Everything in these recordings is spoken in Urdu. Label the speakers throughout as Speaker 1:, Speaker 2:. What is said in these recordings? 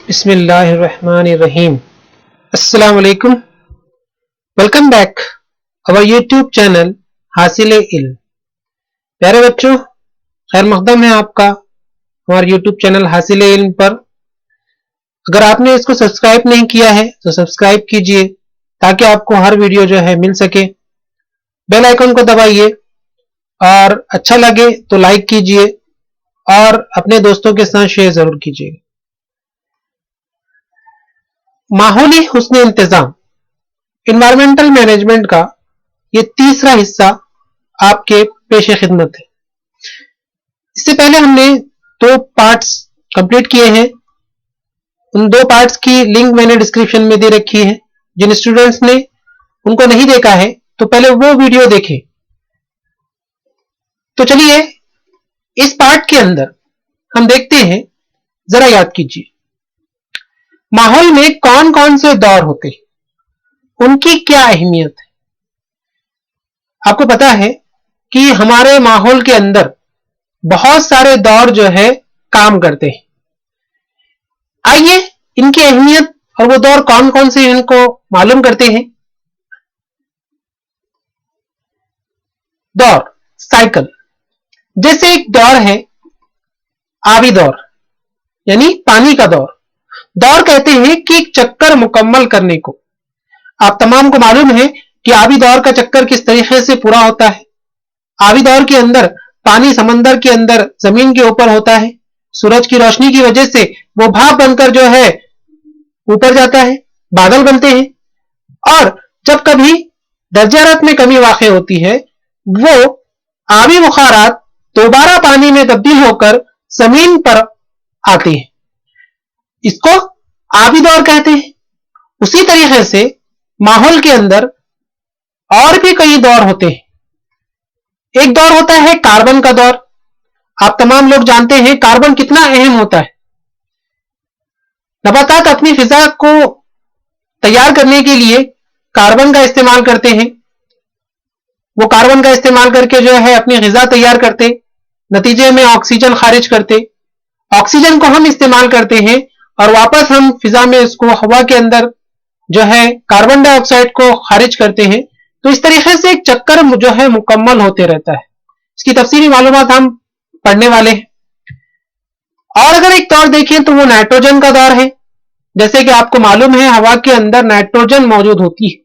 Speaker 1: بسم اللہ الرحمن الرحیم. السلام علیکم. ویلکم بیک اور یوٹیوب چینل حاصل علم. پیارے بچوں، خیر مقدم ہے آپ کا ہمارے یوٹیوب چینل حاصل علم پر. اگر آپ نے اس کو سبسکرائب نہیں کیا ہے تو سبسکرائب کیجئے تاکہ آپ کو ہر ویڈیو جو ہے مل سکے. بیل آئیکن کو دبائیے اور اچھا لگے تو لائک کیجئے اور اپنے دوستوں کے ساتھ شیئر ضرور کیجئے. ماحولی حسن انتظام، انوائرمنٹل مینجمنٹ کا یہ تیسرا حصہ آپ کے پیش خدمت ہے. اس سے پہلے ہم نے 2 پارٹس کمپلیٹ کیے ہیں. ان 2 پارٹس کی لنک میں نے ڈسکرپشن میں دے رکھی ہے. جن اسٹوڈنٹس نے ان کو نہیں دیکھا ہے تو پہلے وہ ویڈیو دیکھیں. تو چلیے اس پارٹ کے اندر ہم دیکھتے ہیں. ذرا یاد کیجیے ماحول میں کون کون سے دور ہوتے ہیں، ان کی کیا اہمیت ہے. آپ کو پتا ہے کہ ہمارے ماحول کے اندر بہت سارے دور جو ہے کام کرتے ہیں. آئیے ان کی اہمیت اور وہ دور کون کون سے ان کو معلوم کرتے ہیں. دور، سائیکل. جیسے ایک دور ہے آبی دور یعنی پانی کا دور. دور کہتے ہیں کہ ایک چکر مکمل کرنے کو. آپ تمام کو معلوم ہے کہ آبی دور کا چکر کس طریقے سے پورا ہوتا ہے. آبی دور کے اندر پانی سمندر کے اندر زمین کے اوپر ہوتا ہے. سورج کی روشنی کی وجہ سے وہ بھاپ بن کر جو ہے اوپر جاتا ہے، بادل بنتے ہیں. اور جب کبھی درجہ حرارت میں کمی واقع ہوتی ہے وہ آبی بخارات دوبارہ پانی میں تبدیل ہو کر زمین پر آتے ہیں. اس کو آبی دور کہتے ہیں. اسی طریقے سے ماحول کے اندر اور بھی کئی دور ہوتے ہیں. ایک دور ہوتا ہے کاربن کا دور. آپ تمام لوگ جانتے ہیں کاربن کتنا اہم ہوتا ہے. نباتات اپنی غذا کو تیار کرنے کے لیے کاربن کا استعمال کرتے ہیں. وہ کاربن کا استعمال کر کے جو ہے اپنی غذا تیار کرتے، نتیجے میں آکسیجن خارج کرتے. آکسیجن کو ہم استعمال کرتے ہیں اور واپس ہم فضا میں اس کو ہوا کے اندر جو ہے کاربن ڈائی آکسائڈ کو خارج کرتے ہیں. تو اس طریقے سے ایک چکر جو ہے مکمل ہوتے رہتا ہے. اس کی تفصیلی معلومات ہم پڑھنے والے ہیں. اور اگر ایک دور دیکھیں تو وہ نائٹروجن کا دور ہے. جیسے کہ آپ کو معلوم ہے ہوا کے اندر نائٹروجن موجود ہوتی ہے.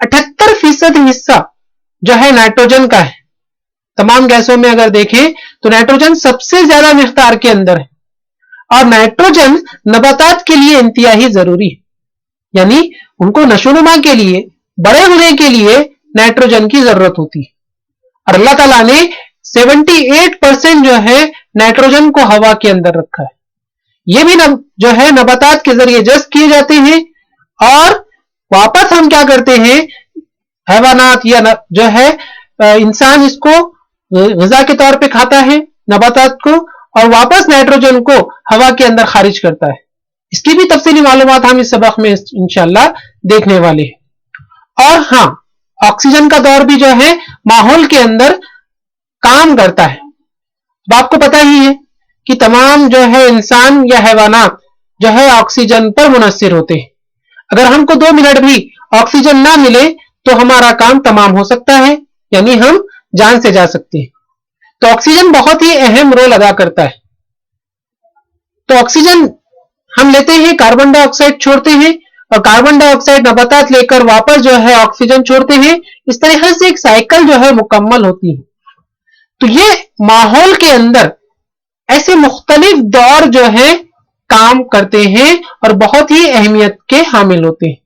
Speaker 1: 78% حصہ جو ہے نائٹروجن کا ہے. تمام گیسوں میں اگر دیکھیں تو نائٹروجن سب سے زیادہ مقدار کے اندر ہے. اور نائٹروجن نباتات کے لیے انتہائی ضروری ہے. یعنی ان کو نشو و نما کے لیے، بڑے ہونے کے لیے نائٹروجن کی ضرورت ہوتی ہے. اور اللہ تعالیٰ نے 78% جو ہے نائٹروجن کو ہوا کے اندر رکھا ہے. یہ بھی جو ہے نباتات کے ذریعے جذب کیے جاتے ہیں اور واپس ہم کیا کرتے ہیں، حیوانات یا جو ہے انسان اس کو غذا کے طور پہ کھاتا ہے نباتات کو اور واپس نائٹروجن کو ہوا کے اندر خارج کرتا ہے. اس کی بھی تفصیلی معلومات ہم اس سبق میں انشاءاللہ دیکھنے والے ہیں. اور ہاں، آکسیجن کا دور بھی جو ہے ماحول کے اندر کام کرتا ہے. اب آپ کو پتا ہی ہے کہ تمام جو ہے انسان یا حیوانات جو ہے آکسیجن پر منحصر ہوتے ہیں. اگر ہم کو 2 منٹ بھی آکسیجن نہ ملے تو ہمارا کام تمام ہو سکتا ہے، یعنی ہم جان سے جا سکتے ہیں. تو آکسیجن بہت ہی اہم رول ادا کرتا ہے. تو آکسیجن ہم لیتے ہیں، کاربن ڈائی آکسائڈ چھوڑتے ہیں اور کاربن ڈائی آکسائڈ نباتات لے کر واپس جو ہے آکسیجن چھوڑتے ہیں. اس طریقے سے ایک سائیکل جو ہے مکمل ہوتی ہے. تو یہ ماحول کے اندر ایسے مختلف دور جو ہے کام کرتے ہیں اور بہت ہی اہمیت کے حامل ہوتے ہیں.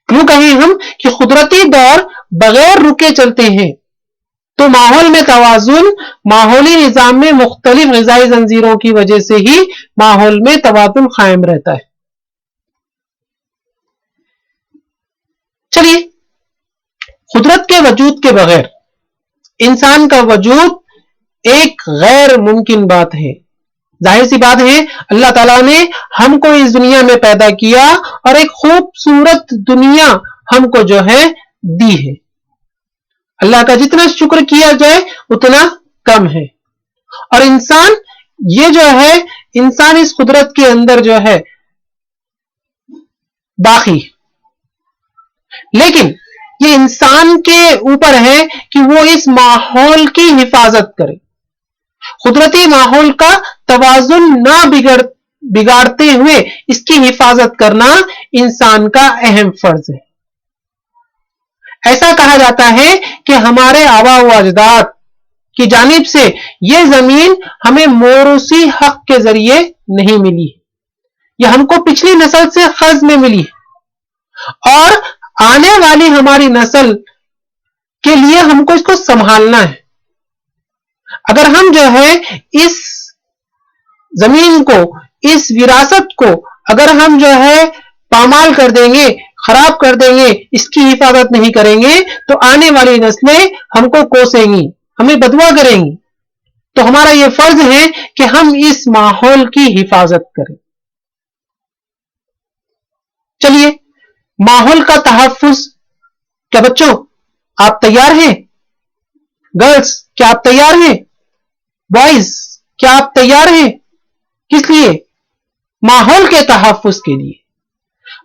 Speaker 1: یوں کہیں ہم کہ قدرتی دور بغیر رکے چلتے ہیں تو ماحول میں توازن، ماحولی نظام میں مختلف غذائی زنجیروں کی وجہ سے ہی ماحول میں توازن قائم رہتا ہے. چلیے، قدرت کے وجود کے بغیر انسان کا وجود ایک غیر ممکن بات ہے. ظاہر سی بات ہے اللہ تعالیٰ نے ہم کو اس دنیا میں پیدا کیا اور ایک خوبصورت دنیا ہم کو جو ہے دی ہے. اللہ کا جتنا شکر کیا جائے اتنا کم ہے. اور انسان یہ جو ہے انسان اس قدرت کے اندر جو ہے باقی. لیکن یہ انسان کے اوپر ہے کہ وہ اس ماحول کی حفاظت کرے. قدرتی ماحول کا توازن نہ بگاڑتے ہوئے اس کی حفاظت کرنا انسان کا اہم فرض ہے. ایسا کہا جاتا ہے کہ ہمارے آباء و اجداد کی جانب سے یہ زمین ہمیں موروثی حق کے ذریعے نہیں ملی، یہ ہم کو پچھلی نسل سے قرض میں ملی اور آنے والی ہماری نسل کے لیے ہم کو اس کو سنبھالنا ہے. اگر ہم جو ہے اس زمین کو، اس وراثت کو اگر ہم جو ہے پامال کر دیں گے، خراب کر دیں گے، اس کی حفاظت نہیں کریں گے تو آنے والی نسلیں ہم کو کوسیں گی، ہمیں بدوا کریں گی. تو ہمارا یہ فرض ہے کہ ہم اس ماحول کی حفاظت کریں. چلیے، ماحول کا تحفظ. کیا بچوں آپ تیار ہیں؟ گرلز کیا آپ تیار ہیں؟ بوائز کیا آپ تیار ہیں؟ کس لیے؟ ماحول کے تحفظ کے لیے،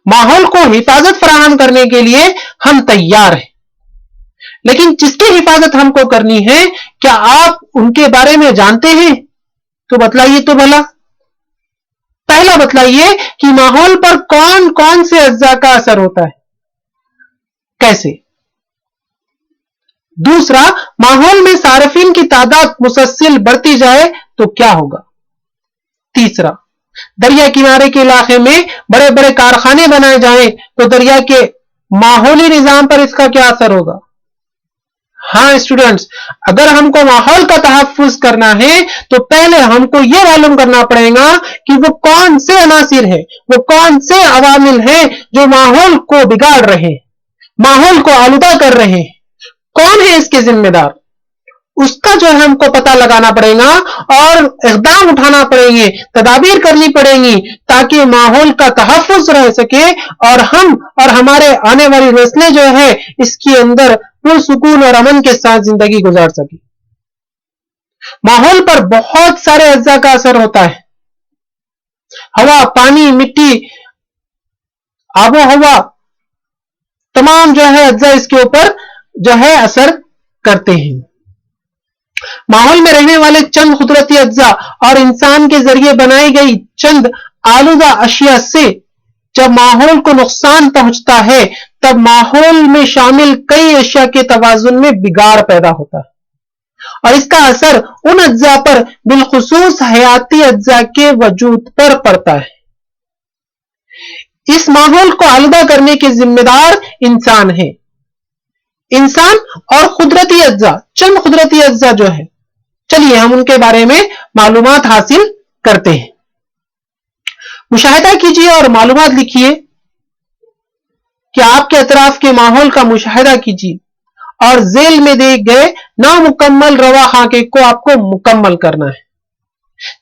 Speaker 1: ماحول کو حفاظت فراہم کرنے کے لیے ہم تیار ہیں. لیکن جس کی حفاظت ہم کو کرنی ہے، کیا آپ ان کے بارے میں جانتے ہیں؟ تو بتلائیے تو بھلا. پہلا بتلائیے کہ ماحول پر کون کون سے اجزاء کا اثر ہوتا ہے، کیسے؟ دوسرا، ماحول میں صارفین کی تعداد مسلسل بڑھتی جائے تو کیا ہوگا؟ تیسرا، دریا کنارے کے علاقے میں بڑے بڑے کارخانے بنائے جائیں تو دریا کے ماحولی نظام پر اس کا کیا اثر ہوگا؟ ہاں اسٹوڈنٹس، اگر ہم کو ماحول کا تحفظ کرنا ہے تو پہلے ہم کو یہ معلوم کرنا پڑے گا کہ وہ کون سے عناصر ہیں، وہ کون سے عوامل ہیں جو ماحول کو بگاڑ رہے ہیں، ماحول کو آلودہ کر رہے ہیں. کون ہے اس کے ذمہ دار؟ اس کا جو ہے ہم کو پتہ لگانا پڑے گا اور اقدام اٹھانا پڑیں گے، تدابیر کرنی پڑیں گی تاکہ ماحول کا تحفظ رہ سکے اور ہم اور ہمارے آنے والی نسلیں جو ہے اس کے اندر پرسکون اور امن کے ساتھ زندگی گزار سکے. ماحول پر بہت سارے اجزاء کا اثر ہوتا ہے. ہوا، پانی، مٹی، آب و ہوا، تمام جو ہے اجزاء اس کے اوپر جو ہے اثر کرتے ہیں. ماحول میں رہنے والے چند قدرتی اجزاء اور انسان کے ذریعے بنائی گئی چند آلودہ اشیاء سے جب ماحول کو نقصان پہنچتا ہے تب ماحول میں شامل کئی اشیاء کے توازن میں بگاڑ پیدا ہوتا ہے اور اس کا اثر ان اجزاء پر بالخصوص حیاتی اجزاء کے وجود پر پڑتا ہے. اس ماحول کو آلودہ کرنے کے ذمہ دار انسان ہے. انسان اور قدرتی اجزاء، چند قدرتی اجزاء جو ہے، چلیے ہم ان کے بارے میں معلومات حاصل کرتے ہیں. مشاہدہ کیجیے اور معلومات لکھیے کہ آپ کے اطراف کے ماحول کا مشاہدہ کیجیے اور ذیل میں دیے گئے نامکمل روا خاکے کو آپ کو مکمل کرنا ہے.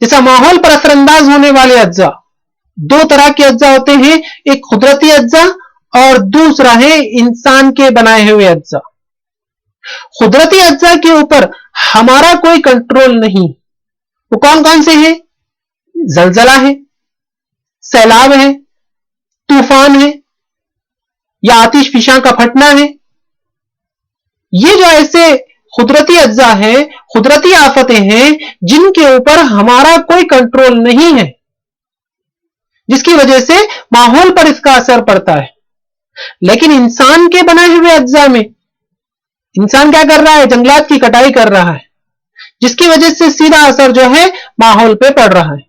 Speaker 1: جیسا ماحول پر اثر انداز ہونے والے اجزاء، دو طرح کے اجزاء ہوتے ہیں، ایک قدرتی اجزاء اور دوسرا ہے انسان کے بنائے ہوئے اجزاء. قدرتی اجزاء کے اوپر ہمارا کوئی کنٹرول نہیں. وہ کون کون سے ہیں؟ زلزلہ ہے، سیلاب ہے، طوفان ہے یا آتش فشاں کا پھٹنا ہے. یہ جو ایسے قدرتی اجزاء ہیں، قدرتی آفتیں ہیں جن کے اوپر ہمارا کوئی کنٹرول نہیں ہے، جس کی وجہ سے ماحول پر اس کا اثر پڑتا ہے. لیکن انسان کے بنائے ہوئے اجزاء میں انسان کیا کر رہا ہے؟ جنگلات کی کٹائی کر رہا ہے، جس کی وجہ سے سیدھا اثر جو ہے ماحول پہ پڑ رہا ہے.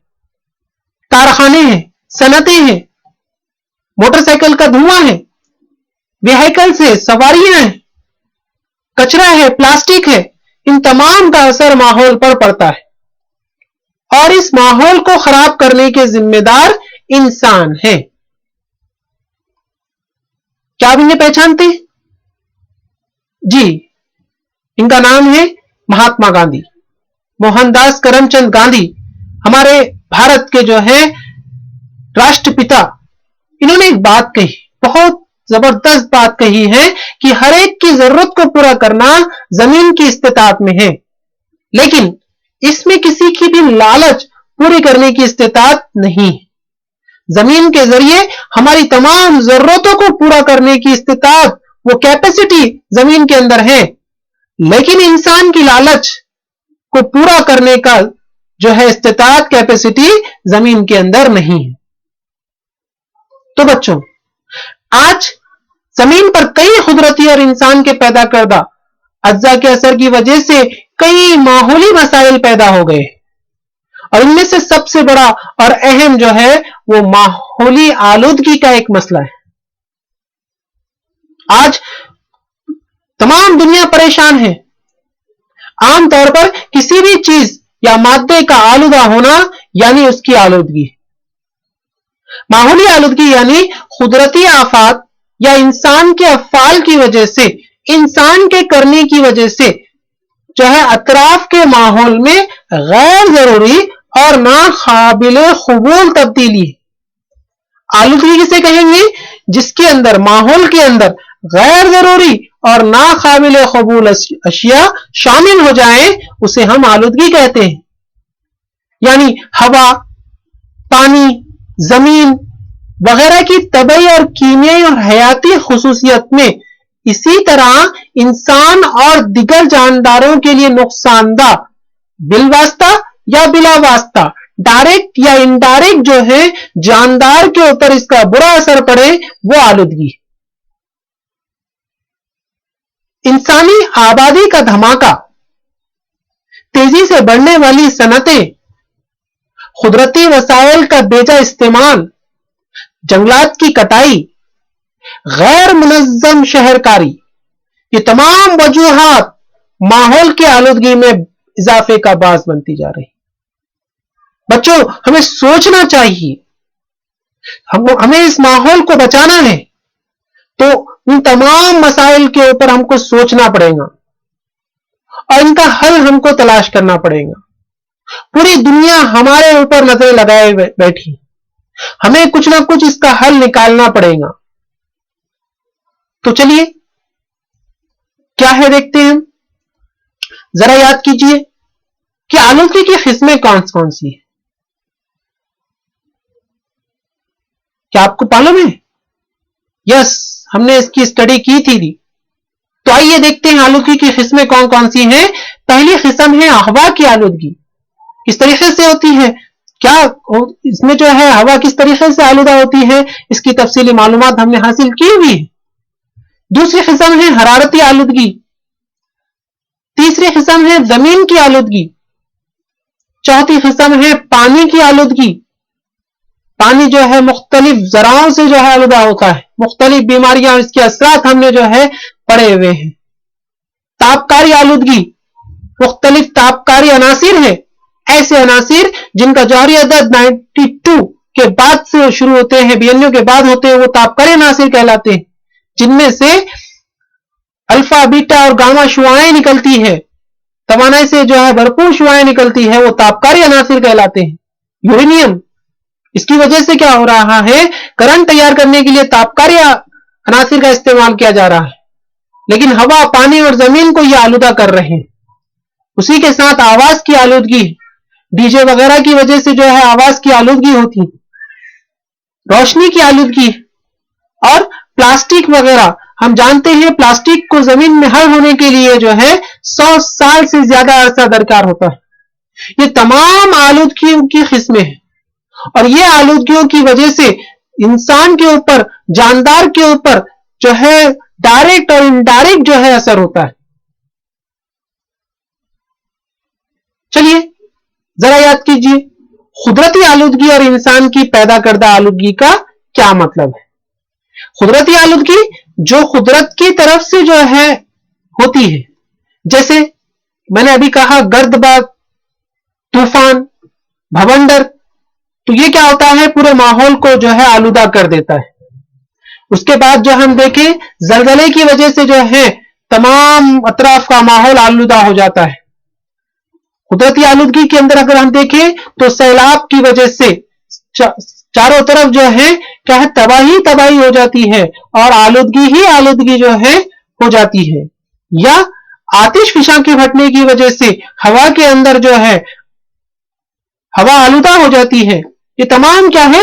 Speaker 1: کارخانے ہیں، صنعتیں ہیں، موٹر سائیکل کا دھواں ہے، وہیکل سے سواریاں ہیں، کچرا ہے، پلاسٹک ہے، ان تمام کا اثر ماحول پر پڑتا ہے اور اس ماحول کو خراب کرنے کے ذمہ دار انسان ہے. کیا آپ انہیں پہچانتے ہیں؟ جی، ان کا نام ہے مہاتما گاندھی، موہن داس کرم چند گاندھی، ہمارے بھارت کے جو ہے راشٹر پتا. انہوں نے ایک بات کہی، بہت زبردست بات کہی ہے کہ ہر ایک کی ضرورت کو پورا کرنا زمین کی استطاعت میں ہے، لیکن اس میں کسی کی بھی لالچ پوری کرنے کی استطاعت نہیں. زمین کے ذریعے ہماری تمام ضرورتوں کو پورا کرنے کی استطاعت، وہ کیپیسٹی زمین کے اندر ہے، لیکن انسان کی لالچ کو پورا کرنے کا جو ہے استطاعت، کیپیسٹی زمین کے اندر نہیں ہے۔ تو بچوں، آج زمین پر کئی قدرتی اور انسان کے پیدا کردہ اجزاء کے اثر کی وجہ سے کئی ماحولی مسائل پیدا ہو گئے، اور ان میں سے سب سے بڑا اور اہم جو ہے وہ ماحولی آلودگی کا ایک مسئلہ ہے۔ آج تمام دنیا پریشان ہے۔ عام طور پر کسی بھی چیز یا مادے کا آلودہ ہونا یعنی اس کی آلودگی۔ ماحولی آلودگی یعنی قدرتی آفات یا انسان کے افعال کی وجہ سے، انسان کے کرنے کی وجہ سے جو ہے اطراف کے ماحول میں غیر ضروری اور ناقابل قبول تبدیلی۔ آلودگی کسے کہیں گے؟ جس کے اندر، ماحول کے اندر غیر ضروری اور ناقابل قبول اشیاء شامل ہو جائیں، اسے ہم آلودگی کہتے ہیں۔ یعنی ہوا، پانی، زمین وغیرہ کی طبعی اور کیمیائی اور حیاتی خصوصیت میں اسی طرح انسان اور دیگر جانداروں کے لیے نقصان دہ، بالواسطہ یا بلا واسطہ، ڈائریکٹ یا انڈائریکٹ جو ہے جاندار کے اوپر اس کا برا اثر پڑے، وہ آلودگی۔ انسانی آبادی کا دھماکہ، تیزی سے بڑھنے والی صنعتیں، قدرتی وسائل کا بیجا استعمال، جنگلات کی کٹائی، غیر منظم شہرکاری، یہ تمام وجوہات ماحول کی آلودگی میں اضافے کا باعث بنتی جا رہی۔ بچوں، ہمیں سوچنا چاہیے، ہمیں اس ماحول کو بچانا ہے تو ان تمام مسائل کے اوپر ہم کو سوچنا پڑے گا اور ان کا حل ہم کو تلاش کرنا پڑے گا۔ پوری دنیا ہمارے اوپر نظریں لگائے بیٹھی، ہمیں کچھ نہ کچھ اس کا حل نکالنا پڑے گا۔ تو چلیے کیا ہے دیکھتے ہیں۔ ذرا یاد کیجئے کہ آلودگی کی قسمیں کون سی ہیں؟ کیا آپ کو معلوم ہے؟ یس، ہم نے اس کی اسٹڈی کی تھی۔ تو آئیے دیکھتے ہیں آلودگی کی قسمیں کون سی ہیں۔ پہلی قسم ہے ہوا کی آلودگی۔ کس طریقے سے ہوتی ہے؟ کیا اس میں جو ہے ہوا کس طریقے سے آلودہ ہوتی ہے، اس کی تفصیلی معلومات ہم نے حاصل کی ہوئی ہے۔ دوسری قسم ہے حرارتی آلودگی۔ تیسری قسم ہے زمین کی آلودگی۔ چوتھی قسم ہے پانی کی آلودگی۔ پانی جو ہے مختلف ذرائع سے جو ہے آلودہ ہوتا ہے، مختلف بیماریاں، اس کے اثرات ہم نے جو ہے پڑے ہوئے ہیں۔ تابکاری آلودگی، مختلف تابکاری عناصر ہیں، ایسے عناصر جن کا جوہری عدد 92 کے بعد سے شروع ہوتے ہیں، 92 کے بعد ہوتے ہیں، وہ تابکاری عناصر کہلاتے ہیں، جن میں سے الفا، بیٹا اور گاما شعاعیں نکلتی ہے، توانائی سے جو ہے بھرپور شعاعیں نکلتی ہے، وہ تابکاری عناصر کہلاتے ہیں۔ یورینیم، اس کی وجہ سے کیا ہو رہا ہے، کرنٹ تیار کرنے کے لیے تابکاری عناصر کا استعمال کیا جا رہا ہے، لیکن ہوا، پانی اور زمین کو یہ آلودہ کر رہے ہیں۔ اسی کے ساتھ آواز کی آلودگی، ڈی جے وغیرہ کی وجہ سے جو ہے آواز کی آلودگی ہوتی، روشنی کی آلودگی، اور پلاسٹک وغیرہ۔ ہم جانتے ہیں پلاسٹک کو زمین میں حل ہونے کے لیے جو ہے 100 سال سے زیادہ عرصہ درکار ہوتا ہے۔ یہ تمام آلودگیوں کی قسمیں ہیں، اور یہ آلودگیوں کی وجہ سے انسان کے اوپر، جاندار کے اوپر جو ہے ڈائریکٹ اور انڈائریکٹ جو ہے اثر ہوتا ہے۔ چلیے ذرا یاد کیجئے، قدرتی آلودگی اور انسان کی پیدا کردہ آلودگی کا کیا مطلب ہے؟ قدرتی آلودگی جو قدرت کی طرف سے جو ہے ہوتی ہے، جیسے میں نے ابھی کہا گرد باد، طوفان، بھونڈر، تو یہ کیا ہوتا ہے، پورے ماحول کو جو ہے آلودہ کر دیتا ہے۔ اس کے بعد جو ہم دیکھیں زلزلے کی وجہ سے جو ہے تمام اطراف کا ماحول آلودہ ہو جاتا ہے۔ قدرتی آلودگی کے اندر اگر ہم دیکھیں تو سیلاب کی وجہ سے چاروں طرف جو ہے کیا ہے، تباہی ہو جاتی ہے، اور آلودگی جو ہے ہو جاتی ہے۔ یا آتش فشاں کے پھٹنے کی وجہ سے ہوا کے اندر جو ہے ہوا آلودہ ہو جاتی ہے۔ یہ تمام کیا ہے،